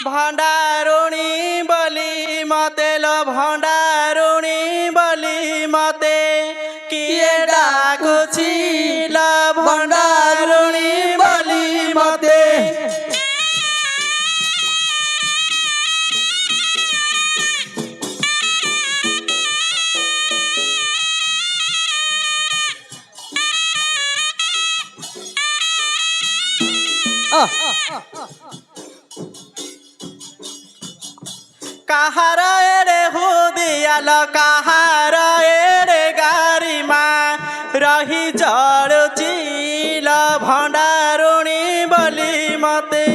भंडारुणी बलि मते लो भंडारुणी बलि मते किए डाकुछि लो भंडारुणी बलि मते कहार एरे हुदियाल कहार एरे गारिमा रही जड़ुचिल भंडारुणी बलि मते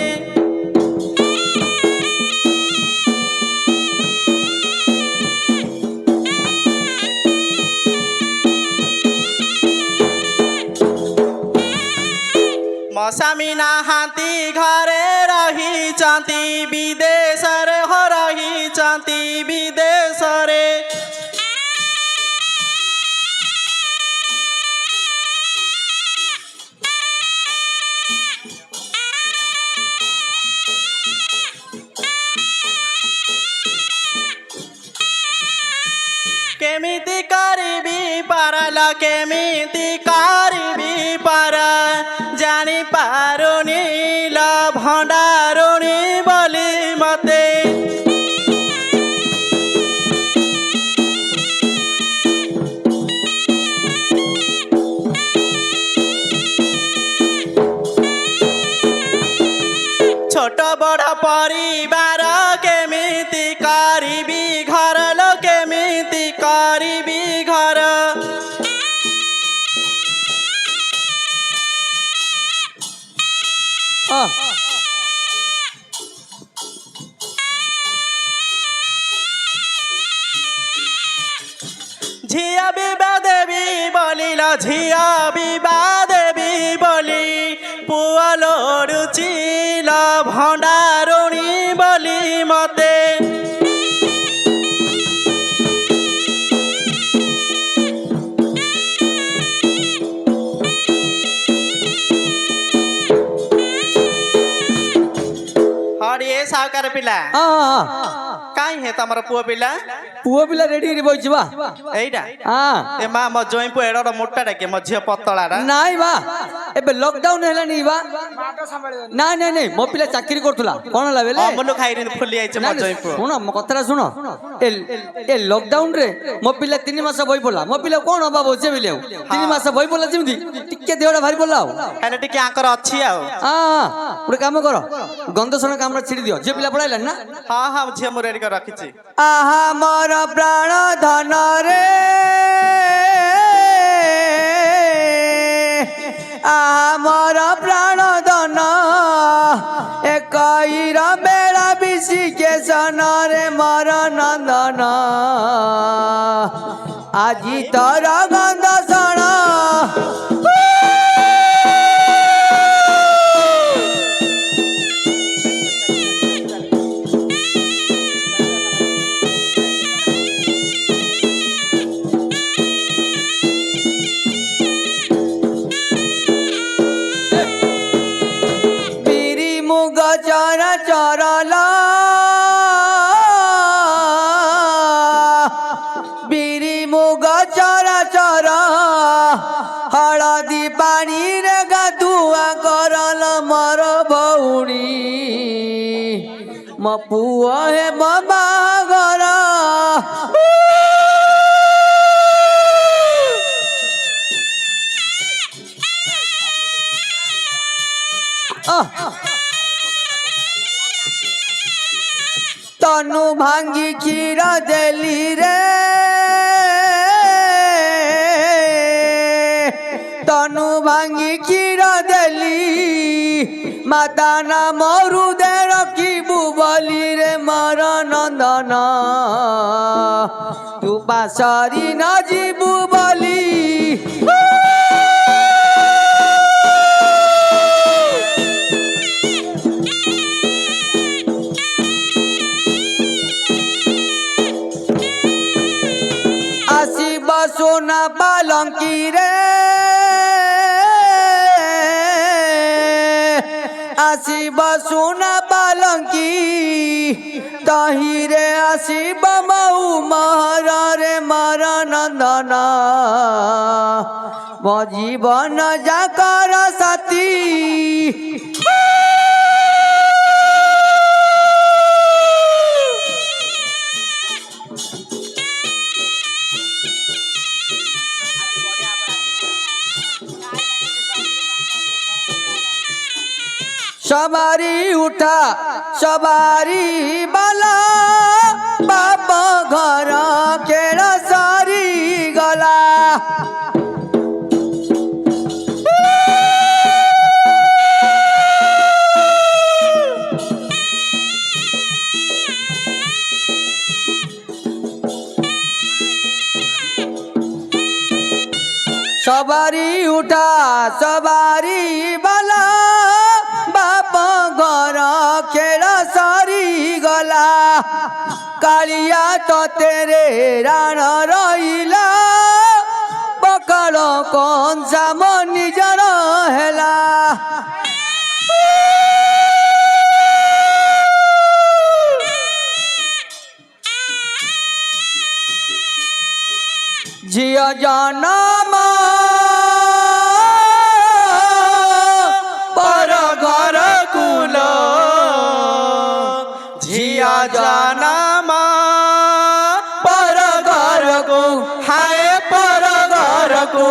मौसमी नाहांती घरे रही चांती विदेश रे हो रही चांती विदेश रे केमिति करिबी पारल केमिति करिबी पार जानी पारुनी ल भंडारुणी बलि मते छोट बड़ परिवार केमिति करिबी घर लो केमिति करिबी घर झिया बिबा देवी बोलिल झिया बिबा देवी बोली पुआ लोड़ुचिल भंडारुणी बलि मते हरिए सावकार पिला काई है तमर पुआ पिला रेडी रे बइछि बा एइडा ए मा म जोई पु एडा मोटा डाके म झिया पतला रा नाइ बा एबे लॉकडाउन हैला नी बा ना नहीं नहीं मो पिला चाकरी करथुला कोन लाबेले अमलु खाइरिन फुली आइछ म जोई पु सुनो म कतरा सुनो ए लॉकडाउन रे मो पिला 3 मास बई पला मो पिला कोन हबा बोचे बिले 3 मास बई पला जिमदी टिके देहडा भारी पला खाली टिके आंकर अछि आ पुरे काम करो गंधसन कामरा छिड़ी दियो जे पिला पळाइला ना हां हां झिया मु रेडी कर रखिछि आहा मोर प्राण धन रे आहा मोर प्राण धन एकईर बेला बिसिके सन रे मोर नंदन আজি तोर गंधसन चर चरला बिरी मुग चर चर हलदी पानी रे गाधुआ करल मर भौणी म पुआ हे बागर तनु भांगी क्षीर देली रे तनु भांगी क्षीर देली माता ना मरु दे रखिबु बलि रे मर नंदन तू पासरी न जीबु बलि सुना पालंकी रे आसीब सुना पालंकी तहिरे आसीब मऊ महर रे मर नंदन मो जीवन जाकर साथी सवारी उठा सवारी बाला बाप घर केड़ सारी गला सवारी उठा सवारी बाला बाप घर खेल सरी गला कालिया तो तेरे राण रहिला पकड़ कौन सा मन निजर हेला झिया जनम पर घर कुल झिया जानामा पर घर को हाय पर घर को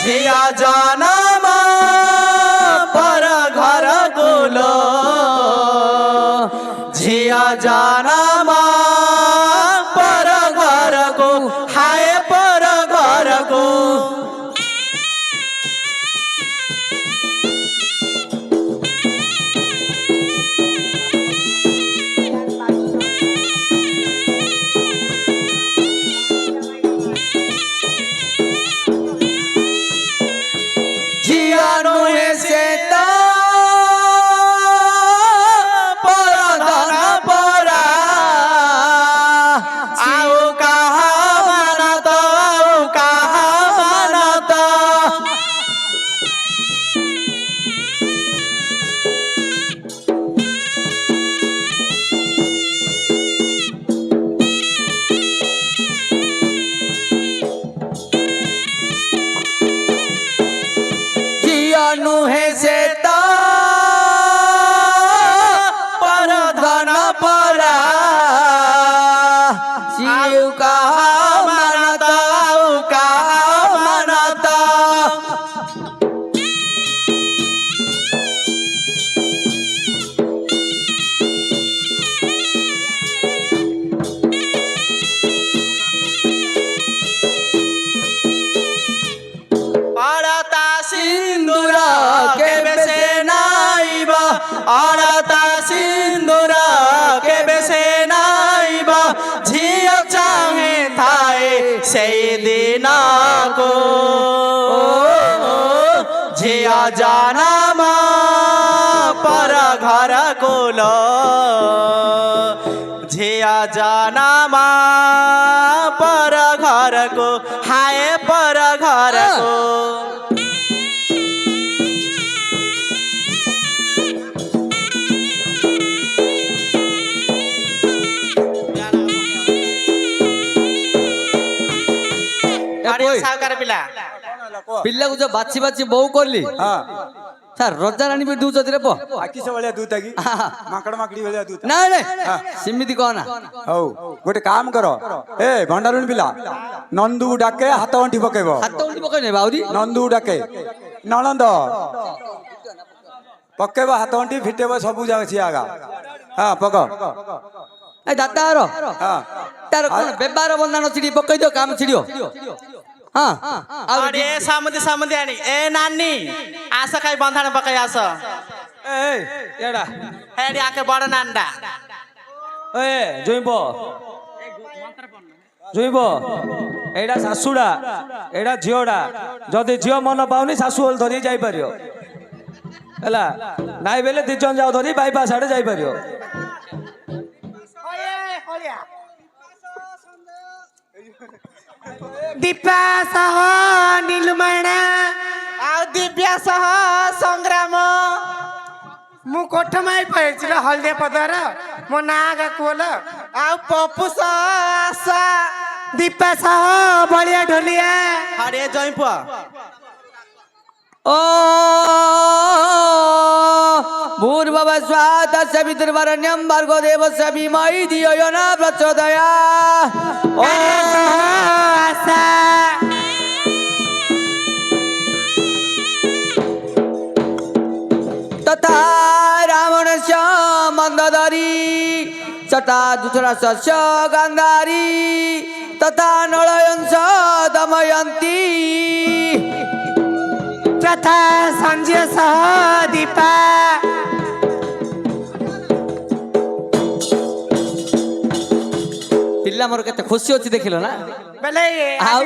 झिया जानामा पर घर गोलो झिया जानामा पर घर को हाय पर घर को नुहे से ता पर धन परा शिव का मनता का मनता आरता सिंदूर के बेसे नाइबा झिया चाहे थाए से दिन को झिया जानामा पर घर कोलो झिया जानामा पर घर को हाय पर घर को पिल्ला को जो बाची बाची बहु करली सर रजा रानी भी दूध रे पो आकी से वाला दूध आगी माकड़ माकड़ी वाला दूध ना ना सिमिति कहना हौ गोटे काम करो ए भंडारुन पिला नंदू डाके हाथ अंठी पकेबो हाथ अंठी पकेने बाउदी नंदू डाके ननंद पकेबो हाथ अंठी फिटेबो सब जागा छियागा हां पको ए दाता रो हां ତାର କଣ ବ୍ୟବହାର ବନ୍ଧାଣ ଛିଡି ପକେଇ ଦିଅ କାମ ଛିଡିବ ହଁ ଆଉ अरे सामुदी सामुदी आनी ए नानी आस काई बंधाण पकाई आस ଏ ଏଡା हेडी आके बड़ नांडा ଏ ଜୁଇଁବ ଜୁଇଁବ ଏଇଟା ଶାଶୁଡ଼ା ଏଇଟା ଝିଅଟା ଯଦି ଝିଅ ମନ ପାଉନି ଶାଶୁ ଓଲ ଧରି ଯାଇପାରିବ ହେଲା ନାଇଁ ବେଲେ ଦି ଜଣ ଯାଉ ଧରି ବାଇପାସ ଆଡେ ଯାଇପାରିବ दीपा सह नीलमणा आउ दिव्या सह संग्राम मु कोठमाई पाइछि हल्दिया पदर मो नागा कोल आउ पप्पू सह आशा दीपा सह बलिया ढोलिया अरे जयपुआ ओ भूर्भुवः स्वः तत्सवितुर्वरेण्यं भर्गो देवस्य धीमहि धियो यो न प्रचोदयात् आशा तथा रावणस्य मन्दोदरी चटा धृतराष्ट्रस्य गान्धारी तथा नळयंस दमयन्ती तथा संजय सह दीपा पिल्ला मोर केते खुशी अछि देखिलो ना बेले आउ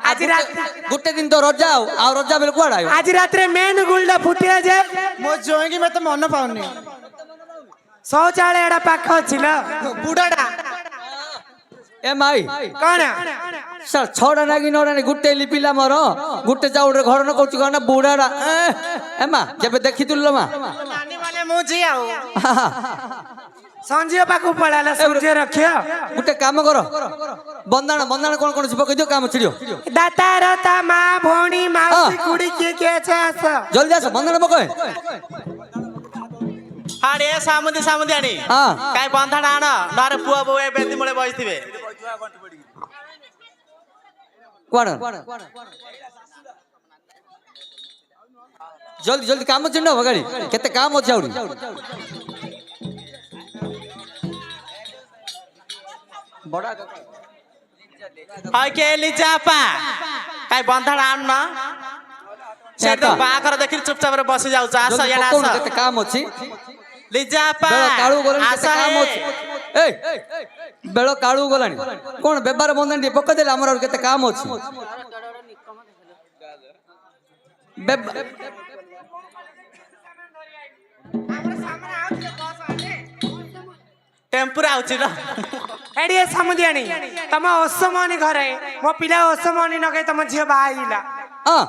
आज रात गुटे दिन तो रजा आ रजा बेल कुआड आयो आज रात रे मेन गुलडा फुटिया जे मो जोंगी में तो मन पाउनी शौचालय एडा पाख अछि ल बुडाडा ए माई कोन सर छोड़ा नागी नोड़ा गुटे लिपिला मोर गुटे जाउडे घर न कहू कना बुडाडा ए मा जेबे देखितुल मा नानी वाले मु जी आउ संजय पाखु पळाला संजय रखियो गुटे काम करो बंदाण बंदाण कोन कोन पकई दियो काम छिडियो दाता रता मा भौणी माउसी कुडी के छ आस जल्दी आस बंदाण पकय अरे सामुदी सामुदी आनी हां काई बंधाण आण नरे पुआ बो ए बेदी मुळे बसिथिबे कोन जल्दी जल्दी काम छिंडो भगाड़ी केते काम अछि आउडी बड़ा हाय के लिजापा काई बंधाण आण न से तो बाकर देखि चुपचाप रे बसि जाउ आस याडा आस केते काम अछि लिजापा बेलो काळू गोलानी केते आस काम अछि ए बेलो काळू गोलानी कोन बेबार बंधन पक्का देला हमर और केते काम अछि टेम्पुरा आउची न एडी समुदियानी तम ओसमनी घरे मो पिला ओसमनी नगे तम झियो बाईला हां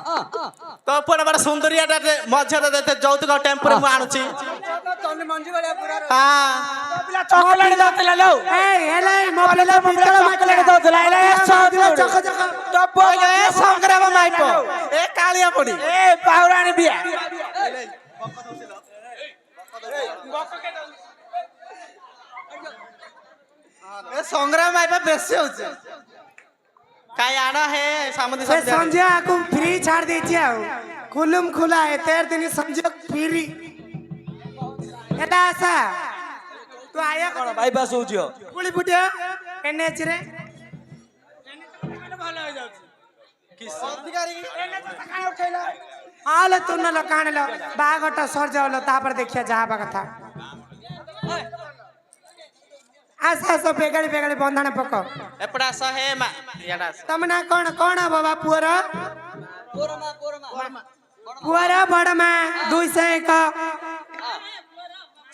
तो पुरा बड़ सुंदरिया मझे देते जौतुक टेम्पुरे मु आनुची हां पिला चॉकलेट दतला लो ए हेले मो पिला चॉकलेट दतला एले सदिला चक चक टप ए संग्राम माइपो ए कालिया पड़ी ए पाउरानी बिया ए संग्राम माइपा बेसी होছে काई आना है सामुदी से सब संजय को फ्री छाड़ देछि आ खुलुम खुला है 13 दिन संजय फ्री एटा आसा तू आया कौन बाईपास हो जियो गुली फुटिया एनएच रे ଭଲ हो जाଉଛି हाल तू न लकाणलो बागटा सर जावलो तापर देखिया जाबा कथा आसा सब बेगड़ी बेगड़ी बंधन पक एपड़ा सहे मा याडा तमना कोन कोन बाबा पुअरा पुअरा बडमा 201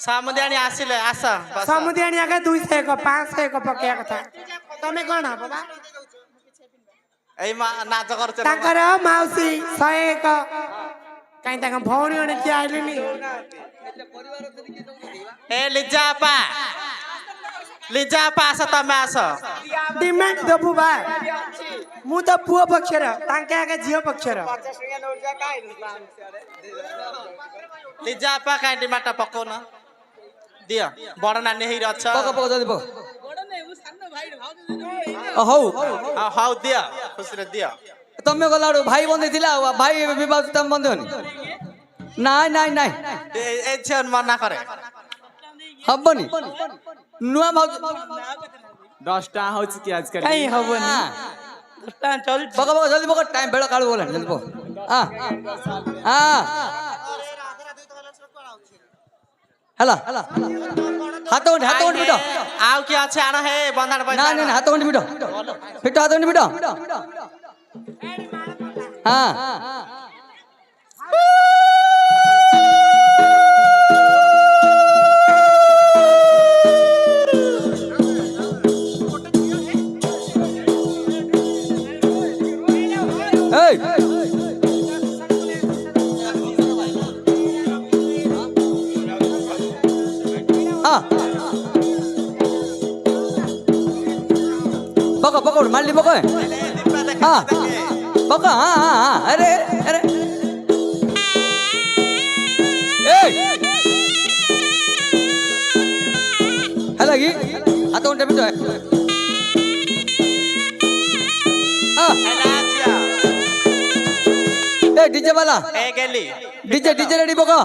सामुदियानी आसिले आस बस समुदियानी आगे 201 501 पकिया कथा तमे कोन बाबा एई मा नाच करछ ताकर माउसी 101 काई ताका भौणी ओने कि आइलिनी ए लिजापा लिजापा आस तमे आस डिमांड दबु बा मु त पुओ पक्षर तांके आगे झियो पक्षर लिजापा काई डिमाटा पको न दियो बड़ नानी हेइ रछ पक पक जल्दी पक हौ हाउ दियो खुश रे दियो तमे गलाडो भाई बंदी थिला भाई विवाह तम बंद होनी नाइ नाइ नाइ ए छन मना करे हबनी नुआ भाउ 10 হচ্ছে কি আজকাল কাই হবনি চলছে বকা বকা জলদি বকা টাইম বেড়া কাড়ু বলেন জলদি বকা হেলা হাত গন্টি বিটো ଆଉ କିଏ ଅଛି ଆଣ ହେ ବନ୍ଧାଣ না ପଇସା না হাত গন্টি বিটো বিটো হাত গন্টি বিটো হ্যাঁ এই बघा बघा मांडली बघा हा बघा हा हा हा अरे अरे हॅलो की आता कोणत्या मिळतोय ए डीजे वाला ଏ ଗେଲି डीजे डीजे रेडी बघा